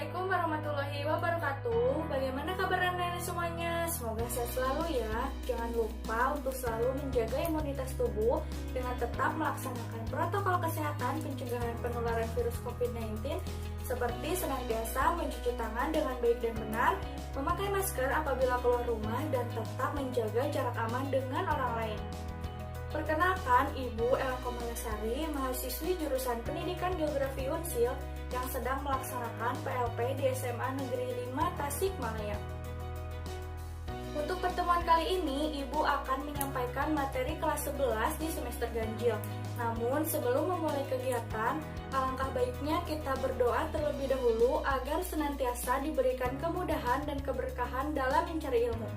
Assalamualaikum warahmatullahi wabarakatuh. Bagaimana kabar Anda semuanya? Semoga sehat selalu ya. Jangan lupa untuk selalu menjaga imunitas tubuh dengan tetap melaksanakan protokol kesehatan pencegahan penularan virus COVID-19 seperti senantiasa mencuci tangan dengan baik dan benar, memakai masker apabila keluar rumah, dan tetap menjaga jarak aman dengan orang lain. Perkenalkan, Ibu Ella Komalasari, mahasiswi jurusan Pendidikan Geografi Unsil yang sedang melaksanakan PLP di SMA Negeri 5 Tasikmalaya. Untuk pertemuan kali ini, Ibu akan menyampaikan materi kelas 11 di semester ganjil. Namun, sebelum memulai kegiatan, alangkah baiknya kita berdoa terlebih dahulu agar senantiasa diberikan kemudahan dan keberkahan dalam mencari ilmu.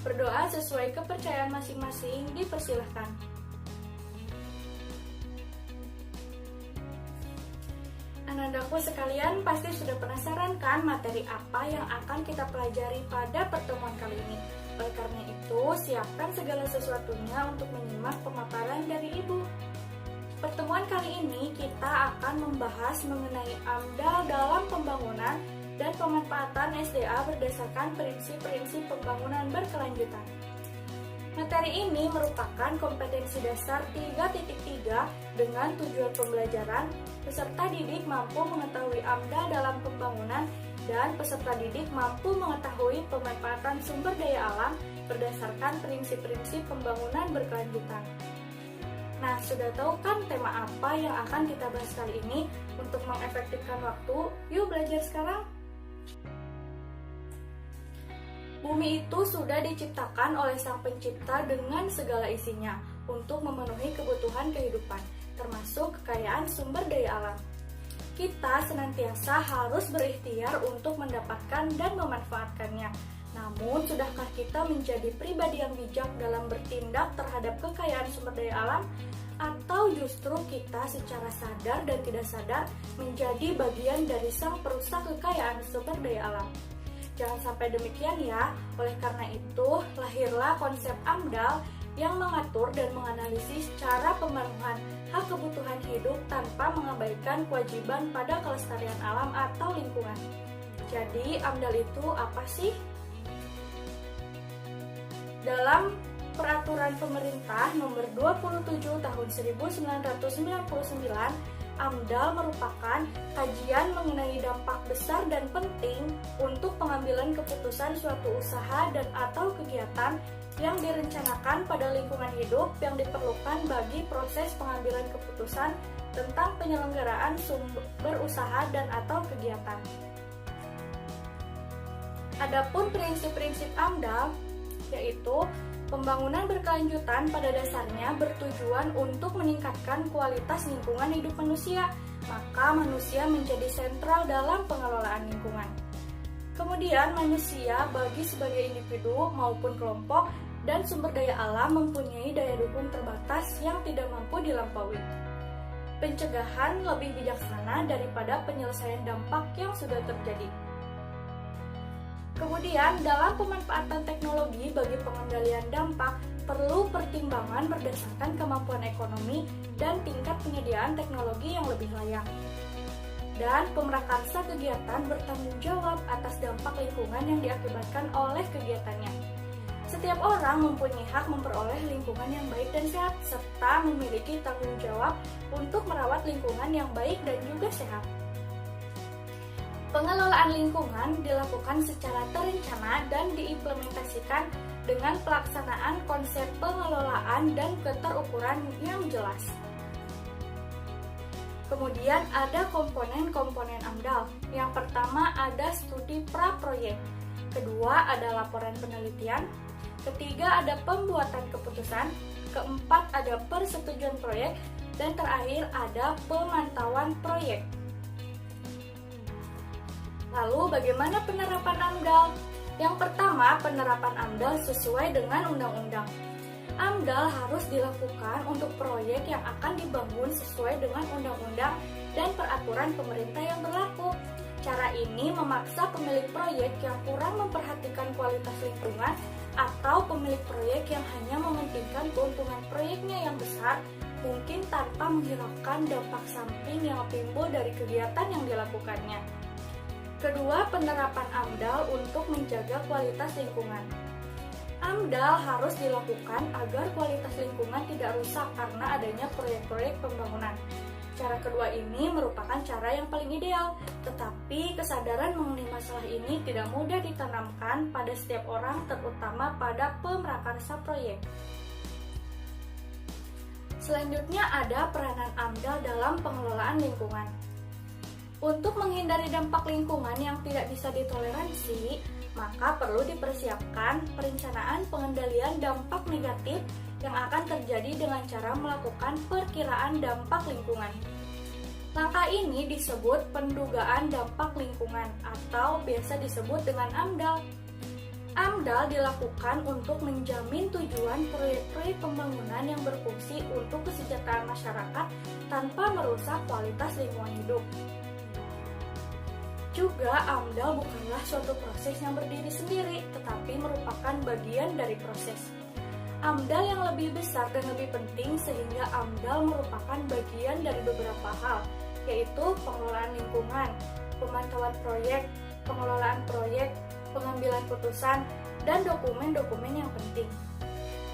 Berdoa sesuai kepercayaan masing-masing, dipersilahkan. Anak-anakku sekalian pasti sudah penasaran kan materi apa yang akan kita pelajari pada pertemuan kali ini. Oleh karena itu, siapkan segala sesuatunya untuk menyimak pemaparan dari Ibu. Pertemuan kali ini kita akan membahas mengenai AMDAL dalam pembangunan dan pemanfaatan SDA berdasarkan prinsip-prinsip pembangunan berkelanjutan. Materi ini merupakan kompetensi dasar 3.3 dengan tujuan pembelajaran peserta didik mampu mengetahui AMDAL dalam pembangunan dan peserta didik mampu mengetahui pemanfaatan sumber daya alam berdasarkan prinsip-prinsip pembangunan berkelanjutan. Nah, sudah tahu kan tema apa yang akan kita bahas kali ini? Untuk mengefektifkan waktu, yuk belajar sekarang! Bumi itu sudah diciptakan oleh Sang Pencipta dengan segala isinya untuk memenuhi kebutuhan kehidupan, termasuk kekayaan sumber daya alam. Kita senantiasa harus berikhtiar untuk mendapatkan dan memanfaatkannya. Namun, sudahkah kita menjadi pribadi yang bijak dalam bertindak terhadap kekayaan sumber daya alam? Atau justru kita secara sadar dan tidak sadar menjadi bagian dari sang perusak kekayaan sumber daya alam? Jangan sampai demikian ya. Oleh karena itu, lahirlah konsep AMDAL yang mengatur dan menganalisis cara pemenuhan hak kebutuhan hidup tanpa mengabaikan kewajiban pada kelestarian alam atau lingkungan. Jadi, AMDAL itu apa sih? Dalam Peraturan Pemerintah Nomor 27 Tahun 1999, AMDAL merupakan kajian mengenai dampak besar dan penting untuk pengambilan keputusan suatu usaha dan atau kegiatan yang direncanakan pada lingkungan hidup yang diperlukan bagi proses pengambilan keputusan tentang penyelenggaraan sumber usaha dan atau kegiatan. Adapun prinsip-prinsip AMDAL yaitu pembangunan berkelanjutan pada dasarnya bertujuan untuk meningkatkan kualitas lingkungan hidup manusia, maka manusia menjadi sentral dalam pengelolaan lingkungan. Kemudian manusia bagi sebagai individu maupun kelompok dan sumber daya alam mempunyai daya dukung terbatas yang tidak mampu dilampaui. Pencegahan lebih bijaksana daripada penyelesaian dampak yang sudah terjadi. Kemudian, dalam pemanfaatan teknologi bagi pengendalian dampak, perlu pertimbangan berdasarkan kemampuan ekonomi dan tingkat penyediaan teknologi yang lebih layak. Dan pemrakarsa kegiatan bertanggung jawab atas dampak lingkungan yang diakibatkan oleh kegiatannya. Setiap orang mempunyai hak memperoleh lingkungan yang baik dan sehat, serta memiliki tanggung jawab untuk merawat lingkungan yang baik dan juga sehat. Pengelolaan lingkungan dilakukan secara terencana dan diimplementasikan dengan pelaksanaan konsep pengelolaan dan keterukuran yang jelas. Kemudian ada komponen-komponen AMDAL. Yang pertama ada studi pra-proyek, kedua ada laporan penelitian, ketiga ada pembuatan keputusan, keempat ada persetujuan proyek, dan terakhir ada pemantauan proyek. Lalu bagaimana penerapan AMDAL? Yang pertama, penerapan AMDAL sesuai dengan undang-undang. AMDAL harus dilakukan untuk proyek yang akan dibangun sesuai dengan undang-undang dan peraturan pemerintah yang berlaku. Cara ini memaksa pemilik proyek yang kurang memperhatikan kualitas lingkungan atau pemilik proyek yang hanya mementingkan keuntungan proyeknya yang besar, mungkin tanpa menghiraukan dampak samping yang timbul dari kegiatan yang dilakukannya. Kedua, penerapan AMDAL untuk menjaga kualitas lingkungan. AMDAL harus dilakukan agar kualitas lingkungan tidak rusak karena adanya proyek-proyek pembangunan. Cara kedua ini merupakan cara yang paling ideal, tetapi kesadaran mengenai masalah ini tidak mudah ditanamkan pada setiap orang, terutama pada pemrakarsa proyek. Selanjutnya ada peranan AMDAL dalam pengelolaan lingkungan. Untuk menghindari dampak lingkungan yang tidak bisa ditoleransi, maka perlu dipersiapkan perencanaan pengendalian dampak negatif yang akan terjadi dengan cara melakukan perkiraan dampak lingkungan. Langkah ini disebut pendugaan dampak lingkungan atau biasa disebut dengan AMDAL. AMDAL dilakukan untuk menjamin tujuan proyek-proyek pembangunan yang berfungsi untuk kesejahteraan masyarakat tanpa merusak kualitas lingkungan hidup. Juga, AMDAL bukanlah suatu proses yang berdiri sendiri, tetapi merupakan bagian dari proses. AMDAL yang lebih besar dan lebih penting sehingga AMDAL merupakan bagian dari beberapa hal, yaitu pengelolaan lingkungan, pemantauan proyek, pengelolaan proyek, pengambilan putusan, dan dokumen-dokumen yang penting.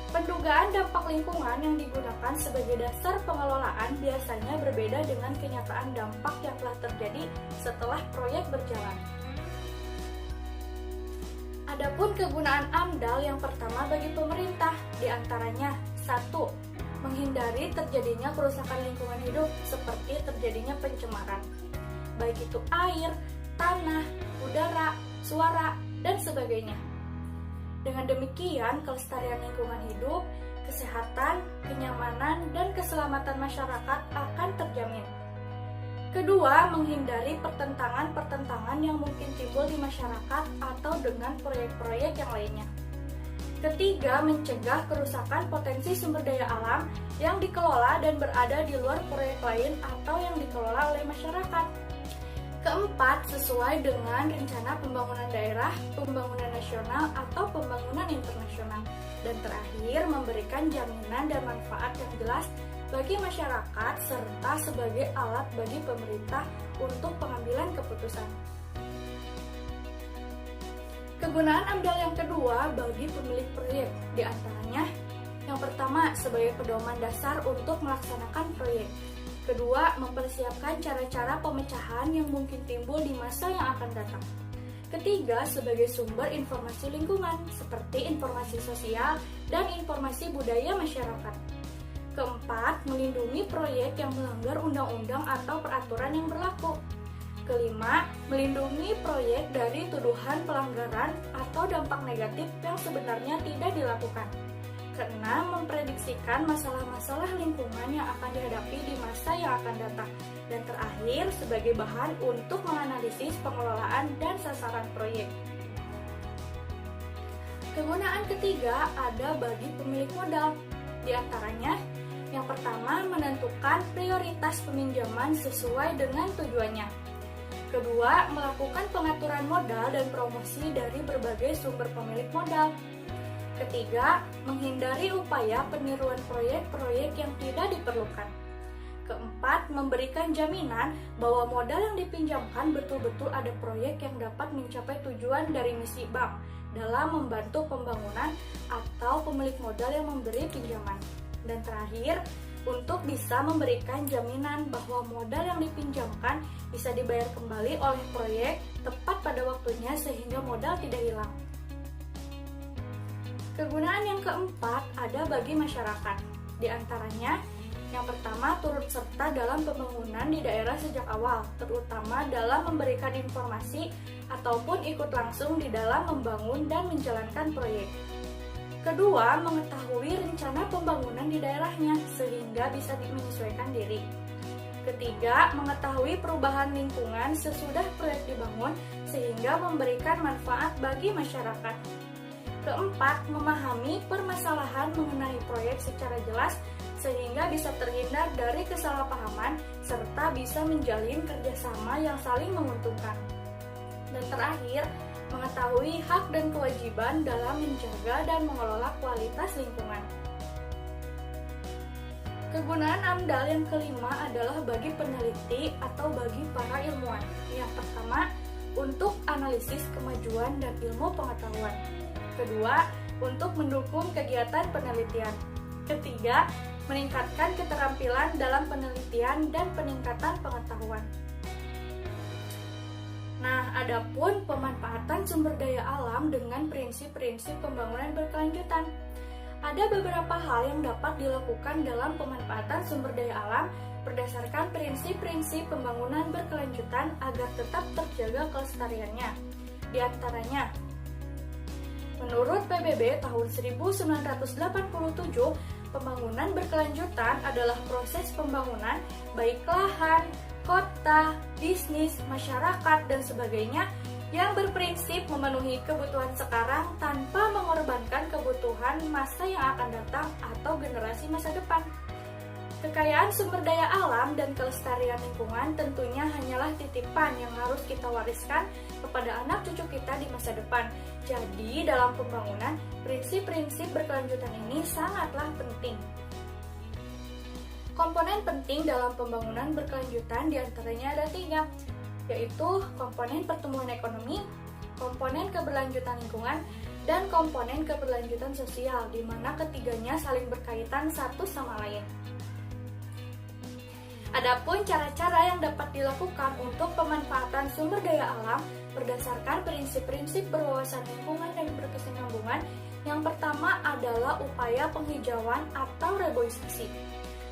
Pendugaan dampak lingkungan yang digunakan sebagai dasar pengelolaan biasanya berbeda dengan kenyataan dampak yang telah terjadi setelah proyek berjalan. Adapun kegunaan AMDAL yang pertama bagi pemerintah, diantaranya 1. Menghindari terjadinya kerusakan lingkungan hidup seperti terjadinya pencemaran, baik itu air, tanah, udara, suara, dan sebagainya. Dengan demikian, kelestarian lingkungan hidup, kesehatan, kenyamanan, dan keselamatan masyarakat akan terjamin. Kedua, menghindari pertentangan-pertentangan yang mungkin timbul di masyarakat atau dengan proyek-proyek yang lainnya. Ketiga, mencegah kerusakan potensi sumber daya alam yang dikelola dan berada di luar proyek lain atau yang dikelola oleh masyarakat. Keempat, sesuai dengan rencana pembangunan daerah, pembangunan nasional, atau pembangunan internasional. Dan terakhir, memberikan jaminan dan manfaat yang jelas bagi masyarakat serta sebagai alat bagi pemerintah untuk pengambilan keputusan. Kegunaan AMDAL yang kedua bagi pemilik proyek, diantaranya yang pertama sebagai pedoman dasar untuk melaksanakan proyek. Kedua, mempersiapkan cara-cara pemecahan yang mungkin timbul di masa yang akan datang. Ketiga, sebagai sumber informasi lingkungan, seperti informasi sosial dan informasi budaya masyarakat. Keempat, melindungi proyek yang melanggar undang-undang atau peraturan yang berlaku. Kelima, melindungi proyek dari tuduhan pelanggaran atau dampak negatif yang sebenarnya tidak dilakukan. Keenam, memprediksikan masalah-masalah lingkungan yang akan dihadapi di masa yang akan datang. Dan terakhir, sebagai bahan untuk menganalisis pengelolaan dan sasaran proyek. Kegunaan ketiga ada bagi pemilik modal. Di antaranya, yang pertama, menentukan prioritas peminjaman sesuai dengan tujuannya. Kedua, melakukan pengaturan modal dan promosi dari berbagai sumber pemilik modal. Ketiga, menghindari upaya peniruan proyek-proyek yang tidak diperlukan. Keempat, memberikan jaminan bahwa modal yang dipinjamkan betul-betul ada proyek yang dapat mencapai tujuan dari misi bank dalam membantu pembangunan atau pemilik modal yang memberi pinjaman. Dan terakhir, untuk bisa memberikan jaminan bahwa modal yang dipinjamkan bisa dibayar kembali oleh proyek tepat pada waktunya sehingga modal tidak hilang. Kegunaan yang keempat ada bagi masyarakat. Di antaranya, yang pertama turut serta dalam pembangunan di daerah sejak awal, terutama dalam memberikan informasi ataupun ikut langsung di dalam membangun dan menjalankan proyek. Kedua, mengetahui rencana pembangunan di daerahnya sehingga bisa menyesuaikan diri. Ketiga, mengetahui perubahan lingkungan sesudah proyek dibangun sehingga memberikan manfaat bagi masyarakat. Keempat, memahami permasalahan mengenai proyek secara jelas sehingga bisa terhindar dari kesalahpahaman serta bisa menjalin kerjasama yang saling menguntungkan. Dan terakhir, mengetahui hak dan kewajiban dalam menjaga dan mengelola kualitas lingkungan. Kegunaan AMDAL yang kelima adalah bagi peneliti atau bagi para ilmuwan. Yang pertama, untuk analisis kemajuan dan ilmu pengetahuan. Kedua, untuk mendukung kegiatan penelitian. Ketiga, meningkatkan keterampilan dalam penelitian dan peningkatan pengetahuan. Nah, adapun pemanfaatan sumber daya alam dengan prinsip-prinsip pembangunan berkelanjutan. Ada beberapa hal yang dapat dilakukan dalam pemanfaatan sumber daya alam berdasarkan prinsip-prinsip pembangunan berkelanjutan agar tetap terjaga kelestariannya. Di antaranya, menurut PBB tahun 1987, pembangunan berkelanjutan adalah proses pembangunan baik lahan, kota, bisnis, masyarakat, dan sebagainya yang berprinsip memenuhi kebutuhan sekarang tanpa mengorbankan kebutuhan masa yang akan datang atau generasi masa depan. Kekayaan sumber daya alam dan kelestarian lingkungan tentunya hanyalah titipan yang harus kita wariskan kepada anak cucu kita di masa depan. Jadi, dalam pembangunan, prinsip-prinsip berkelanjutan ini sangatlah penting. Komponen penting dalam pembangunan berkelanjutan diantaranya ada 3, yaitu komponen pertumbuhan ekonomi, komponen keberlanjutan lingkungan, dan komponen keberlanjutan sosial, di mana ketiganya saling berkaitan satu sama lain. Adapun cara-cara yang dapat dilakukan untuk pemanfaatan sumber daya alam berdasarkan prinsip-prinsip berwawasan lingkungan dan berkesinambungan, yang pertama adalah upaya penghijauan atau reboisasi.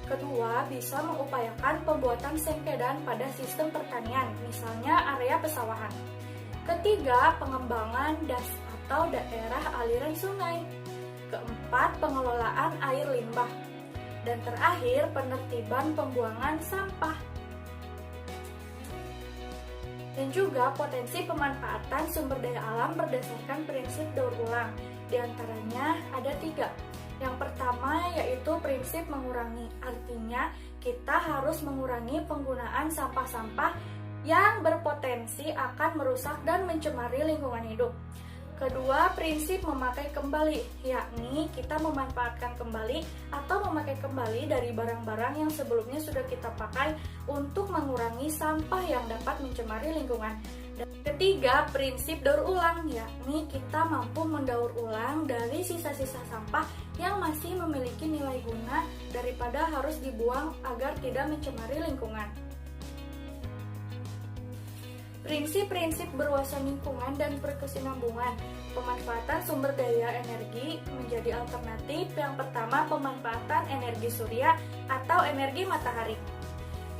Kedua, bisa mengupayakan pembuatan sengkedan pada sistem pertanian, misalnya area pesawahan. Ketiga, pengembangan das atau daerah aliran sungai. Keempat, pengelolaan air limbah. Dan terakhir, penertiban pembuangan sampah. Dan juga potensi pemanfaatan sumber daya alam berdasarkan prinsip daur ulang. Di antaranya ada 3. Yang pertama yaitu prinsip mengurangi, artinya kita harus mengurangi penggunaan sampah-sampah yang berpotensi akan merusak dan mencemari lingkungan hidup. Kedua, prinsip memakai kembali, yakni kita memanfaatkan kembali atau memakai kembali dari barang-barang yang sebelumnya sudah kita pakai untuk mengurangi sampah yang dapat mencemari lingkungan. Dan ketiga, prinsip daur ulang, yakni kita mampu mendaur ulang dari sisa-sisa sampah yang masih memiliki nilai guna daripada harus dibuang agar tidak mencemari lingkungan. Prinsip-prinsip berwawasan lingkungan dan berkesinambungan. Pemanfaatan sumber daya energi menjadi alternatif. Yang pertama, pemanfaatan energi surya atau energi matahari.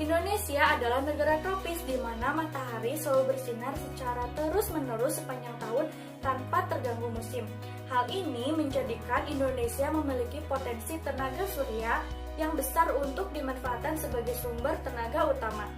Indonesia adalah negara tropis di mana matahari selalu bersinar secara terus-menerus sepanjang tahun tanpa terganggu musim. Hal ini menjadikan Indonesia memiliki potensi tenaga surya yang besar untuk dimanfaatkan sebagai sumber tenaga utama.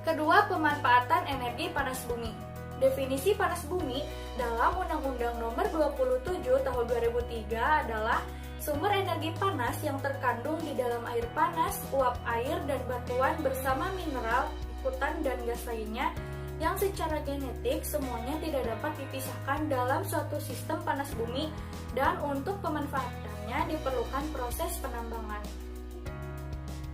Kedua, pemanfaatan energi panas bumi. Definisi panas bumi dalam Undang-Undang Nomor 27 Tahun 2003 adalah sumber energi panas yang terkandung di dalam air panas, uap air, dan batuan bersama mineral, hutan, dan gas lainnya yang secara genetik semuanya tidak dapat dipisahkan dalam suatu sistem panas bumi, dan untuk pemanfaatannya diperlukan proses penambangan.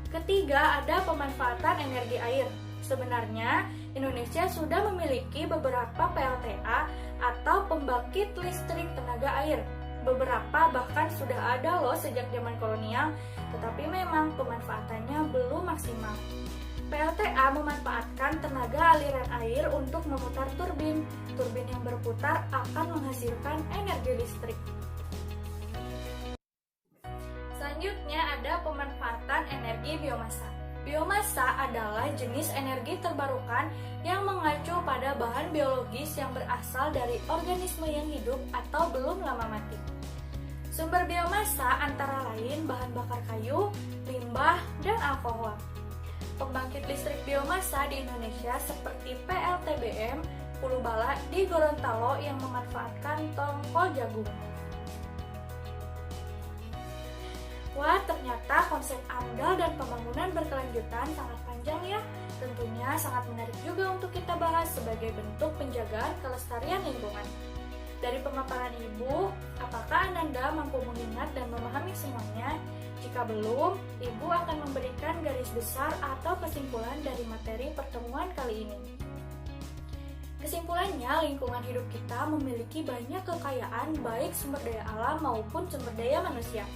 Ketiga, ada pemanfaatan energi air. Sebenarnya, Indonesia sudah memiliki beberapa PLTA atau pembangkit listrik tenaga air. Beberapa bahkan sudah ada loh sejak zaman kolonial, tetapi memang pemanfaatannya belum maksimal. PLTA memanfaatkan tenaga aliran air untuk memutar turbin. Turbin yang berputar akan menghasilkan energi listrik. Selanjutnya ada pemanfaatan energi biomasa. Biomasa adalah jenis energi terbarukan yang mengacu pada bahan biologis yang berasal dari organisme yang hidup atau belum lama mati. Sumber biomasa antara lain bahan bakar kayu, limbah, dan alkohol. Pembangkit listrik biomasa di Indonesia seperti PLTBM, Pulau Bala di Gorontalo yang memanfaatkan tongkol jagung. Wah, ternyata konsep AMDAL dan pembangunan berkelanjutan sangat panjang ya. Tentunya sangat menarik juga untuk kita bahas sebagai bentuk penjagaan kelestarian lingkungan. Dari pemaparan Ibu, apakah Ananda mampu mengingat dan memahami semuanya? Jika belum, Ibu akan memberikan garis besar atau kesimpulan dari materi pertemuan kali ini. Kesimpulannya, lingkungan hidup kita memiliki banyak kekayaan baik sumber daya alam maupun sumber daya manusia.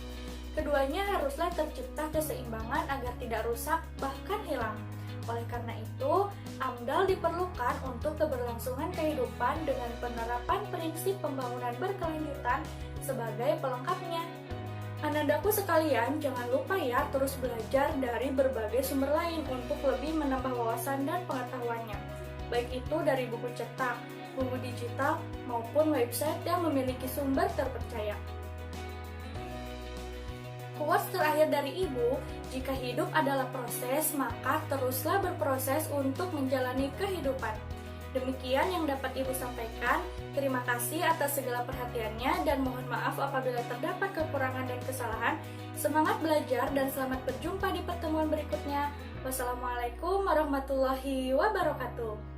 Keduanya haruslah tercipta keseimbangan agar tidak rusak bahkan hilang. Oleh karena itu, AMDAL diperlukan untuk keberlangsungan kehidupan dengan penerapan prinsip pembangunan berkelanjutan sebagai pelengkapnya. Anandaku sekalian, jangan lupa ya terus belajar dari berbagai sumber lain untuk lebih menambah wawasan dan pengetahuannya. Baik itu dari buku cetak, buku digital, maupun website yang memiliki sumber terpercaya. Quotes terakhir dari Ibu, jika hidup adalah proses, maka teruslah berproses untuk menjalani kehidupan. Demikian yang dapat Ibu sampaikan. Terima kasih atas segala perhatiannya dan mohon maaf apabila terdapat kekurangan dan kesalahan. Semangat belajar dan selamat berjumpa di pertemuan berikutnya. Wassalamualaikum warahmatullahi wabarakatuh.